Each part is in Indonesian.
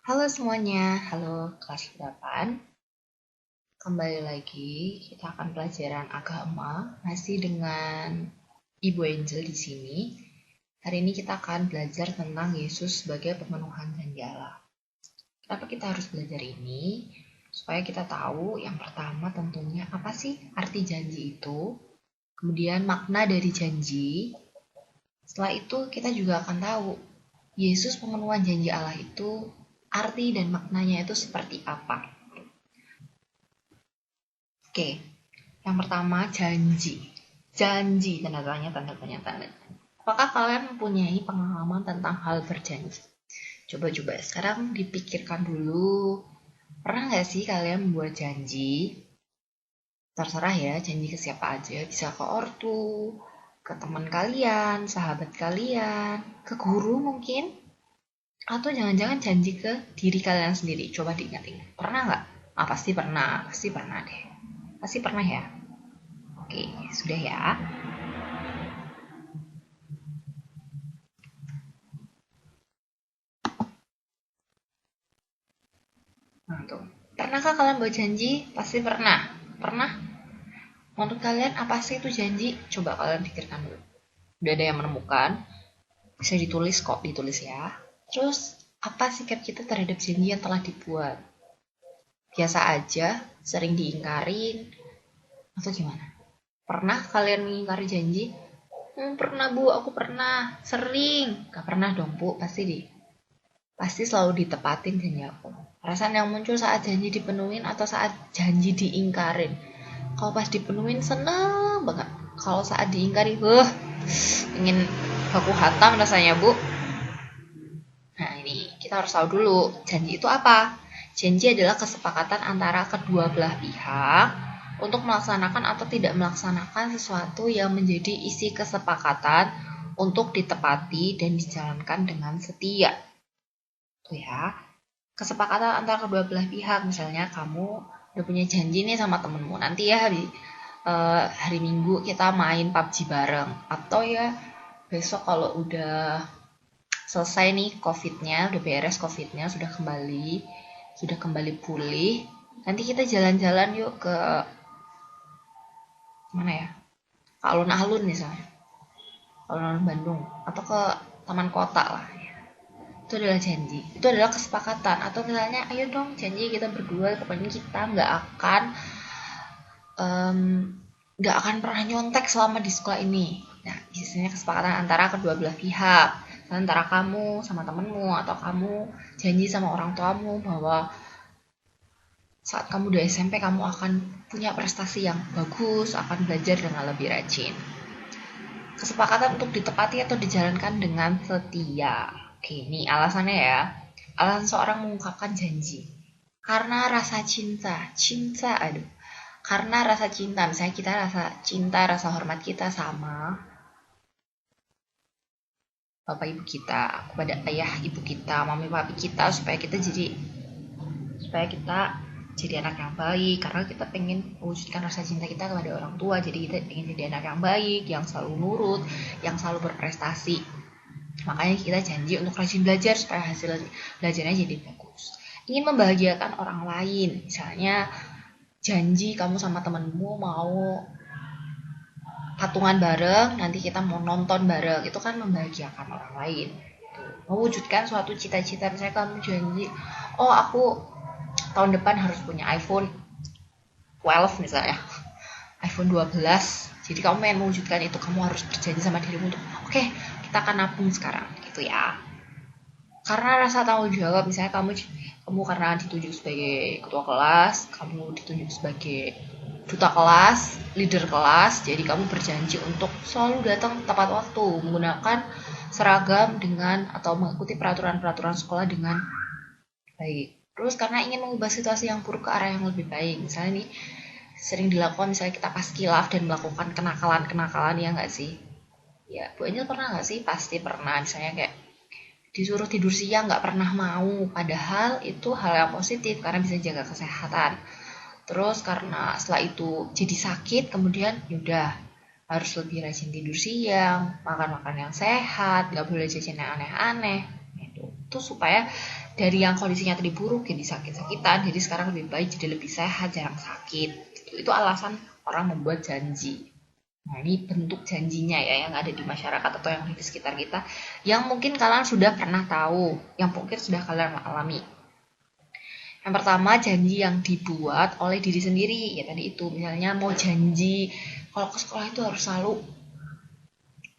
Halo semuanya, halo kelas 8. Kembali lagi, kita akan pelajaran agama, masih dengan Ibu Angel di sini. Hari ini kita akan belajar tentang Yesus sebagai pemenuhan janji Allah. Kenapa kita harus belajar ini? Supaya kita tahu yang pertama tentunya apa sih arti janji itu, kemudian makna dari janji. Setelah itu kita juga akan tahu Yesus pemenuhan janji Allah itu arti dan maknanya itu seperti apa. Oke, yang pertama janji. Janji, tanda tanya, tanda tanya, tanda. Apakah kalian mempunyai pengalaman tentang hal berjanji? Coba-coba sekarang dipikirkan dulu. Pernah nggak sih kalian membuat janji? Terserah ya, janji ke siapa aja. Bisa ke ortu, ke teman kalian, sahabat kalian, ke guru mungkin. Atau jangan-jangan janji ke diri kalian sendiri. Coba diingat-ingat. Pernah nggak? Pasti pernah. Pasti pernah deh. Pasti pernah ya. Oke, sudah ya. Nah, tuh. Pernahkah kalian buat janji? Pasti pernah. Pernah? Menurut kalian apa sih itu janji? Coba kalian pikirkan dulu. Udah ada yang menemukan? Bisa ditulis kok, ditulis ya. Terus, apa sikap kita terhadap janji yang telah dibuat? Biasa aja, sering diingkarin, atau gimana? Pernah kalian mengingkari janji? Pernah bu, aku pernah. Sering. Gak pernah dong bu, pasti selalu ditepatin janji aku. Perasaan yang muncul saat janji dipenuhin atau saat janji diingkarin. Kalau pas dipenuhin seneng banget. Kalau saat diingkari, ingin baku hantam rasanya bu. Nah ini kita harus tahu dulu janji itu apa. Janji adalah kesepakatan antara kedua belah pihak untuk melaksanakan atau tidak melaksanakan sesuatu yang menjadi isi kesepakatan untuk ditepati dan dijalankan dengan setia. Tuh ya, kesepakatan antara kedua belah pihak. Misalnya kamu udah punya janji nih sama temenmu, nanti ya hari Minggu kita main PUBG bareng, atau ya besok kalau udah selesai nih COVID-nya, udah beres COVID-nya, sudah kembali pulih, nanti kita jalan-jalan yuk ke mana ya, ke alun-alun misalnya, alun-alun Bandung, atau ke taman kota lah. Itu adalah janji, itu adalah kesepakatan. Atau misalnya ayo dong janji kita berdua, pokoknya kita nggak akan pernah nyontek selama di sekolah ini. Nah, biasanya kesepakatan antara kedua belah pihak, antara kamu sama temenmu, atau kamu janji sama orang tuamu bahwa saat kamu udah SMP kamu akan punya prestasi yang bagus, akan belajar dengan lebih rajin. Kesepakatan untuk ditepati atau dijalankan dengan setia. Oke, ini alasannya ya. Alasan seorang mengungkapkan janji. Karena rasa cinta. Karena rasa cinta, misalnya kita rasa cinta, rasa hormat kita sama bapak ibu kita, kepada ayah ibu kita, mami papi kita, supaya kita jadi anak yang baik, karena kita pengen mewujudkan rasa cinta kita kepada orang tua. Jadi kita pengen jadi anak yang baik, yang selalu nurut, yang selalu berprestasi. Makanya kita janji untuk rajin belajar supaya hasil belajarnya jadi bagus. Ingin membahagiakan orang lain, misalnya janji kamu sama temenmu mau patungan bareng, nanti kita mau nonton bareng, itu kan membahagiakan orang lain. Mewujudkan suatu cita-cita, misalnya kamu janji, oh aku tahun depan harus punya iPhone 12 misalnya, iPhone 12. Jadi kamu pengen mewujudkan itu, kamu harus berjanji sama dirimu untuk oke, kita akan nabung sekarang gitu ya. Karena rasa tanggung jawab, misalnya kamu karena ditunjuk sebagai ketua kelas, kamu ditunjuk sebagai duta kelas, leader kelas, jadi kamu berjanji untuk selalu datang tepat waktu, menggunakan seragam dengan atau mengikuti peraturan-peraturan sekolah dengan baik. Terus karena ingin mengubah situasi yang buruk ke arah yang lebih baik, misalnya nih sering dilakukan, misalnya kita pas kilaf dan melakukan kenakalan ya nggak sih? Ya, Bu Angel pernah nggak sih? Pasti pernah, misalnya kayak disuruh tidur siang nggak pernah mau, padahal itu hal yang positif karena bisa jaga kesehatan. Terus karena setelah itu jadi sakit, kemudian yaudah harus lebih rajin tidur siang, makan yang sehat, nggak boleh jajan yang aneh-aneh. Itu supaya dari yang kondisinya tadi buruk jadi sakit-sakitan, jadi sekarang lebih baik jadi lebih sehat, jarang sakit. Itu alasan orang membuat janji. Nah, ini bentuk janjinya ya yang ada di masyarakat atau yang di sekitar kita, yang mungkin kalian sudah pernah tahu, yang mungkin sudah kalian alami. Yang pertama, janji yang dibuat oleh diri sendiri. Ya tadi itu, misalnya mau janji kalau ke sekolah itu harus selalu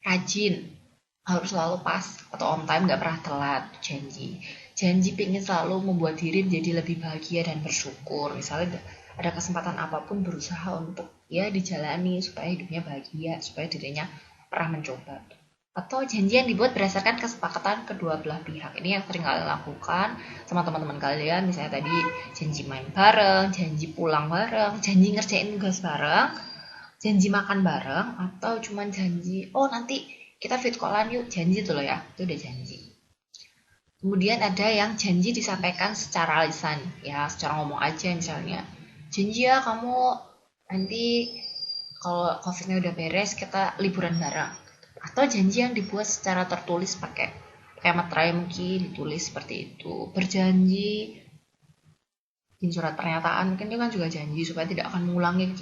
rajin, harus selalu pas atau on time, gak pernah telat. Janji pengen selalu membuat diri menjadi lebih bahagia dan bersyukur. Misalnya ada kesempatan apapun berusaha untuk ya dijalani supaya hidupnya bahagia, supaya dirinya pernah mencoba. Atau janji yang dibuat berdasarkan kesepakatan kedua belah pihak. Ini yang sering kalian lakukan sama teman-teman kalian, misalnya tadi janji main bareng, janji pulang bareng, janji ngerjain tugas bareng, janji makan bareng, atau cuman janji nanti kita fit callan yuk, janji tuh loh ya, itu udah janji. Kemudian ada yang janji disampaikan secara lisan, ya secara ngomong aja, misalnya janji ya kamu nanti kalau COVID-nya udah beres kita liburan bareng. Atau janji yang dibuat secara tertulis pakai materai, mungkin ditulis seperti itu, berjanji di surat pernyataan, mungkin itu kan juga janji supaya tidak akan mengulangi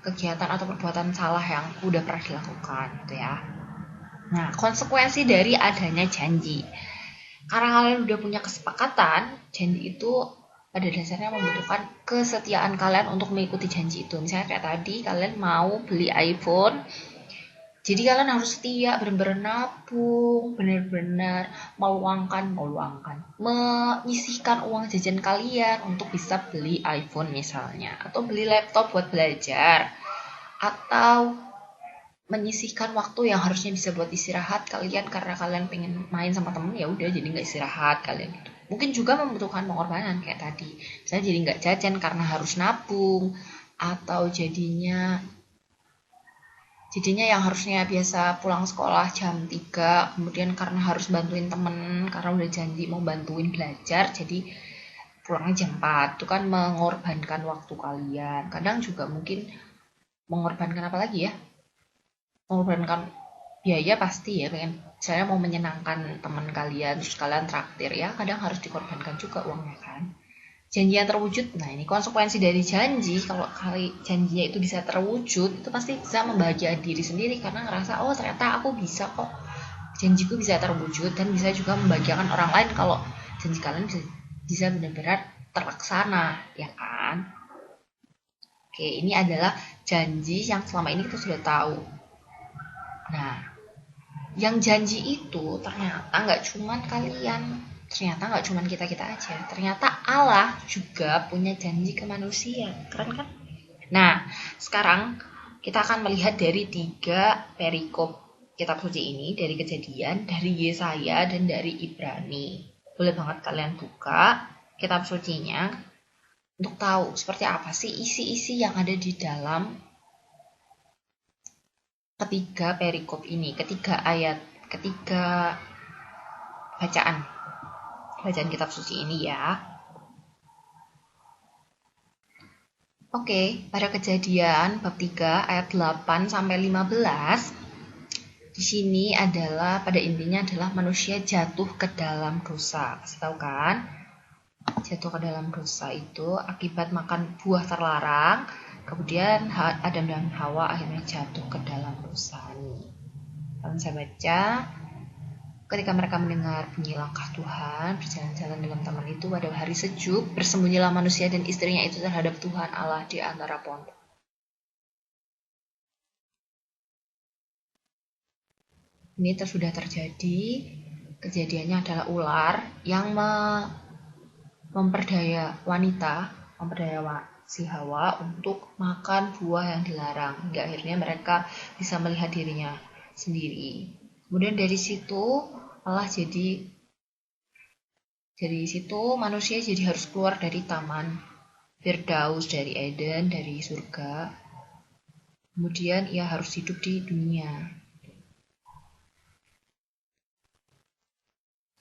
kegiatan atau perbuatan salah yang udah pernah dilakukan gitu ya. Nah, konsekuensi dari adanya janji, karena kalian udah punya kesepakatan, janji itu pada dasarnya membutuhkan kesetiaan kalian untuk mengikuti janji itu. Misalnya kayak tadi kalian mau beli iPhone, jadi kalian harus setia, benar-benar nabung, benar-benar menyisihkan uang jajan kalian untuk bisa beli iPhone misalnya, atau beli laptop buat belajar, atau menyisihkan waktu yang harusnya bisa buat istirahat kalian karena kalian pengen main sama temen, ya udah jadi nggak istirahat kalian gitu. Mungkin juga membutuhkan pengorbanan kayak tadi, saya jadi nggak jajan karena harus nabung, atau jadinya yang harusnya biasa pulang sekolah jam 3, kemudian karena harus bantuin temen, karena udah janji mau bantuin belajar, jadi pulangnya jam 4. Itu kan mengorbankan waktu kalian. Kadang juga mungkin mengorbankan apa lagi ya? Mengorbankan biaya pasti ya, pengen saya mau menyenangkan teman kalian, terus kalian traktir ya, kadang harus dikorbankan juga uangnya kan. Janji yang terwujud, nah ini konsekuensi dari janji, kalau janjinya itu bisa terwujud, itu pasti bisa membahagiakan diri sendiri karena ngerasa ternyata aku bisa kok, janjiku bisa terwujud, dan bisa juga membahagiakan orang lain kalau janji kalian bisa benar-benar terlaksana, ya kan? Oke, ini adalah janji yang selama ini kita sudah tahu. Nah, yang janji itu ternyata nggak cuman kalian, ternyata nggak cuma kita aja, ternyata Allah juga punya janji ke manusia. Keren kan? Nah, sekarang kita akan melihat dari 3 perikop kitab suci ini, dari Kejadian, dari Yesaya, dan dari Ibrani. Boleh banget kalian buka kitab sucinya untuk tahu seperti apa sih isi-isi yang ada di dalam ketiga perikop ini, ketiga bacaan kitab suci ini ya. Oke, pada Kejadian bab 3 ayat 8 sampai 15. Di sini adalah pada intinya adalah manusia jatuh ke dalam dosa. Kasih tahu kan? Jatuh ke dalam dosa itu akibat makan buah terlarang. Kemudian Adam dan Hawa akhirnya jatuh ke dalam dosa ini. Lalu saya baca, ketika mereka mendengar bunyi langkah Tuhan berjalan-jalan dalam taman itu pada hari sejuk, bersembunyilah manusia dan istrinya itu terhadap Tuhan Allah di antara pohon. Ini sudah terjadi. Kejadiannya adalah ular yang memperdaya si Hawa untuk makan buah yang dilarang, hingga akhirnya mereka bisa melihat dirinya sendiri. Kemudian dari situ manusia jadi harus keluar dari taman Firdaus, dari Eden, dari surga. Kemudian ia harus hidup di dunia.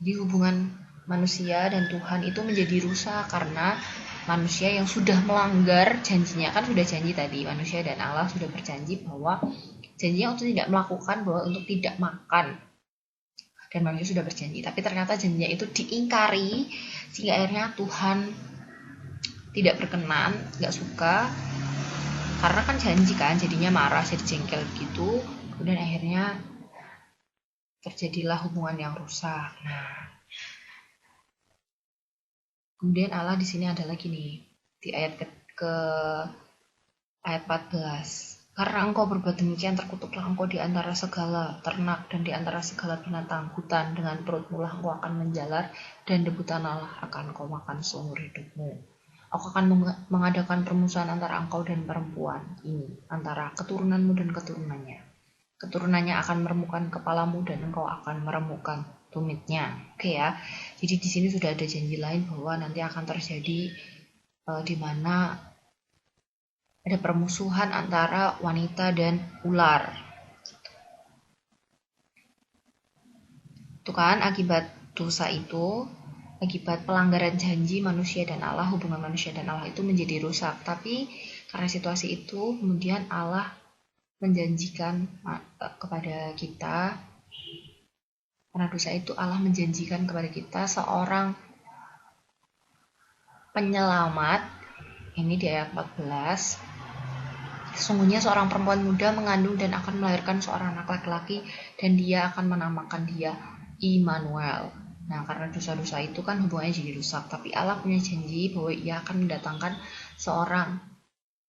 Jadi hubungan manusia dan Tuhan itu menjadi rusak karena manusia yang sudah melanggar janjinya. Kan sudah janji tadi, manusia dan Allah sudah berjanji bahwa janjinya untuk tidak melakukan, bahwa untuk tidak makan dan manusia sudah berjanji, tapi ternyata janjinya itu diingkari sehingga akhirnya Tuhan tidak berkenan, nggak suka, karena kan janji kan, jadinya marah, jadi jengkel gitu. Kemudian akhirnya terjadilah hubungan yang rusak. Nah, kemudian Allah di sini ada lagi nih di ayat ke ayat 14. Karena engkau berbuat demikian, terkutuklah engkau di antara segala ternak dan di antara segala binatang hutan. Dengan perutmu lah engkau akan menjalar, dan debu tanah akan engkau makan seumur hidupmu. Aku akan mengadakan permusuhan antara engkau dan perempuan ini, antara keturunanmu dan keturunannya. Keturunannya akan meremukkan kepalamu dan engkau akan meremukkan tumitnya. Oke ya. Jadi di sini sudah ada janji lain bahwa nanti akan terjadi di mana ada permusuhan antara wanita dan ular. Itu kan akibat dosa itu, akibat pelanggaran janji manusia dan Allah, hubungan manusia dan Allah itu menjadi rusak. Tapi karena situasi itu, kemudian Allah menjanjikan kepada kita, karena dosa itu Allah menjanjikan kepada kita seorang penyelamat. Ini di ayat 14. Sesungguhnya seorang perempuan muda mengandung dan akan melahirkan seorang anak laki-laki, dan dia akan menamakan dia Immanuel. Nah, karena dosa-dosa itu kan hubungannya jadi rusak, tapi Allah punya janji bahwa ia akan mendatangkan seorang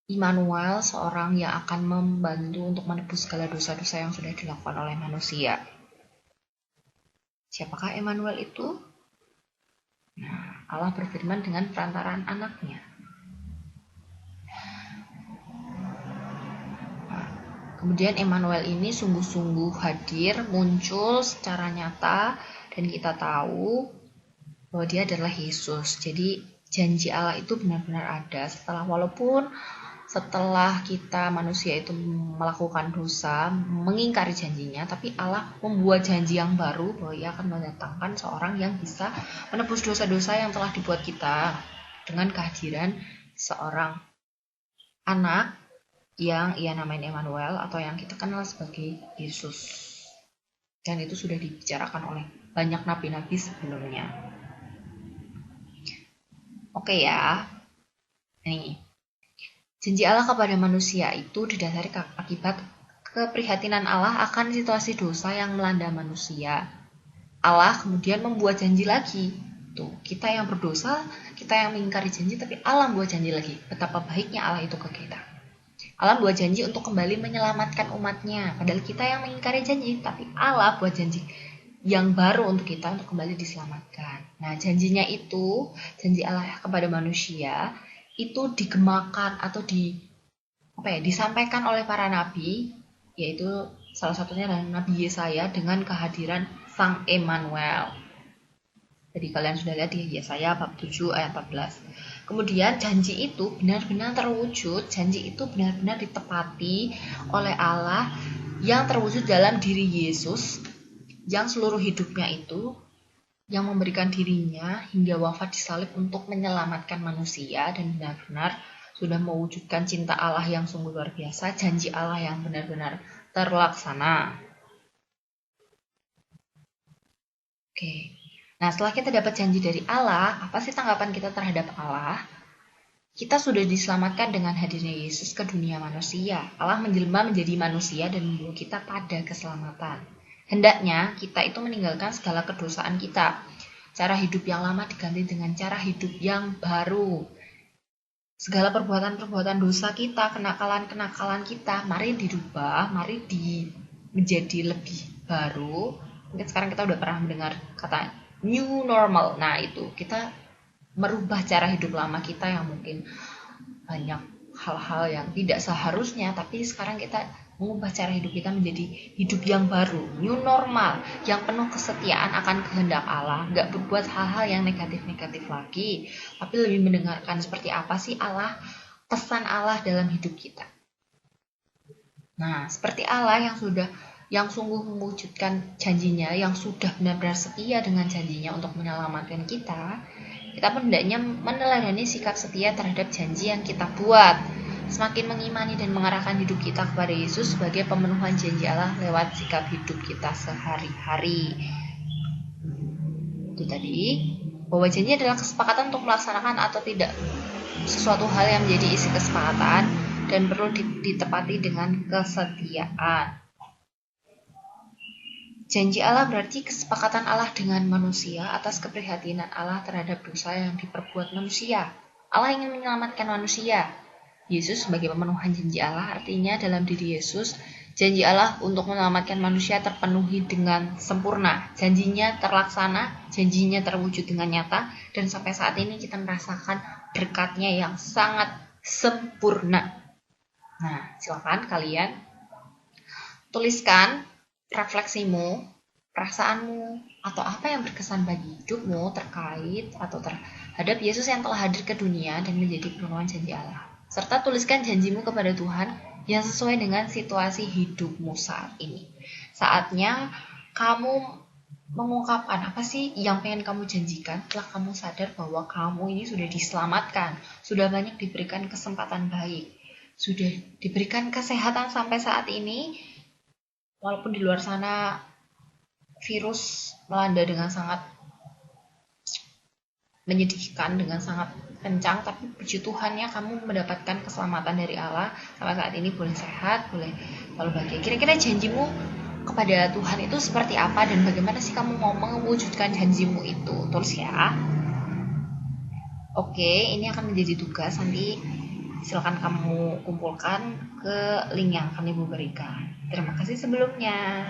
Immanuel, seorang yang akan membantu untuk menebus segala dosa-dosa yang sudah dilakukan oleh manusia. Siapakah Immanuel itu? Nah, Allah berfirman dengan perantaraan anaknya. Kemudian Immanuel ini sungguh-sungguh hadir, muncul secara nyata, dan kita tahu bahwa dia adalah Yesus. Jadi janji Allah itu benar-benar ada. Walaupun setelah kita manusia itu melakukan dosa, mengingkari janjinya, tapi Allah membuat janji yang baru bahwa ia akan mendatangkan seorang yang bisa menebus dosa-dosa yang telah dibuat kita dengan kehadiran seorang anak yang ia namain Immanuel atau yang kita kenal sebagai Yesus. Dan itu sudah dibicarakan oleh banyak nabi-nabi sebelumnya. Oke ya. Nih. Janji Allah kepada manusia itu didasari akibat keprihatinan Allah akan situasi dosa yang melanda manusia. Allah kemudian membuat janji lagi. Tuh, kita yang berdosa, kita yang mengingkari janji, tapi Allah membuat janji lagi. Betapa baiknya Allah itu ke kita. Allah buat janji untuk kembali menyelamatkan umatnya. Padahal kita yang mengingkari janji, tapi Allah buat janji yang baru untuk kita untuk kembali diselamatkan. Nah, janjinya itu, janji Allah kepada manusia, itu digemakan atau disampaikan oleh para nabi, yaitu salah satunya adalah Nabi Yesaya dengan kehadiran Sang Immanuel. Jadi kalian sudah lihat di Yesaya bab 7 ayat 14. Kemudian janji itu benar-benar terwujud, janji itu benar-benar ditepati oleh Allah yang terwujud dalam diri Yesus yang seluruh hidupnya itu yang memberikan dirinya hingga wafat disalib untuk menyelamatkan manusia dan benar-benar sudah mewujudkan cinta Allah yang sungguh luar biasa, janji Allah yang benar-benar terlaksana. Oke. Nah, setelah kita dapat janji dari Allah, apa sih tanggapan kita terhadap Allah? Kita sudah diselamatkan dengan hadirnya Yesus ke dunia manusia. Allah menjelma menjadi manusia dan membawa kita pada keselamatan. Hendaknya kita itu meninggalkan segala kedosaan kita. Cara hidup yang lama diganti dengan cara hidup yang baru. Segala perbuatan-perbuatan dosa kita, kenakalan-kenakalan kita, mari dirubah, menjadi lebih baru. Mungkin sekarang kita udah pernah mendengar kata new normal. Nah, itu kita merubah cara hidup lama kita yang mungkin banyak hal-hal yang tidak seharusnya, tapi sekarang kita mengubah cara hidup kita menjadi hidup yang baru, new normal, yang penuh kesetiaan akan kehendak Allah, nggak berbuat hal-hal yang negatif-negatif lagi, tapi lebih mendengarkan seperti apa sih Allah, pesan Allah dalam hidup kita. Nah, seperti Allah yang sungguh mewujudkan janjinya, yang sudah benar-benar setia dengan janjinya untuk menyelamatkan kita pun hendaknya meneladani sikap setia terhadap janji yang kita buat, semakin mengimani dan mengarahkan hidup kita kepada Yesus sebagai pemenuhan janji Allah lewat sikap hidup kita sehari-hari. Itu tadi, bahwa janji adalah kesepakatan untuk melaksanakan atau tidak sesuatu hal yang menjadi isi kesepakatan dan perlu ditepati dengan kesetiaan. Janji Allah berarti kesepakatan Allah dengan manusia atas keprihatinan Allah terhadap dosa yang diperbuat manusia. Allah ingin menyelamatkan manusia. Yesus sebagai pemenuhan janji Allah, artinya dalam diri Yesus, janji Allah untuk menyelamatkan manusia terpenuhi dengan sempurna. Janjinya terlaksana, janjinya terwujud dengan nyata, dan sampai saat ini kita merasakan berkatnya yang sangat sempurna. Nah, silakan kalian tuliskan refleksimu, perasaanmu, atau apa yang berkesan bagi hidupmu terkait atau terhadap Yesus yang telah hadir ke dunia dan menjadi pemenuhan janji Allah. Serta tuliskan janjimu kepada Tuhan yang sesuai dengan situasi hidupmu saat ini. Saatnya kamu mengungkapkan apa sih yang pengen kamu janjikan setelah kamu sadar bahwa kamu ini sudah diselamatkan, sudah banyak diberikan kesempatan baik, sudah diberikan kesehatan sampai saat ini. Walaupun di luar sana virus melanda dengan sangat menyedihkan, dengan sangat kencang, tapi puji Tuhannya kamu mendapatkan keselamatan dari Allah. Sampai saat ini boleh sehat, boleh selalu bahagia. Kira-kira janjimu kepada Tuhan itu seperti apa dan bagaimana sih kamu mau mewujudkan janjimu itu? Tulis ya. Oke, ini akan menjadi tugas nanti. Silakan kamu kumpulkan ke link yang akan Ibu berikan. Terima kasih sebelumnya.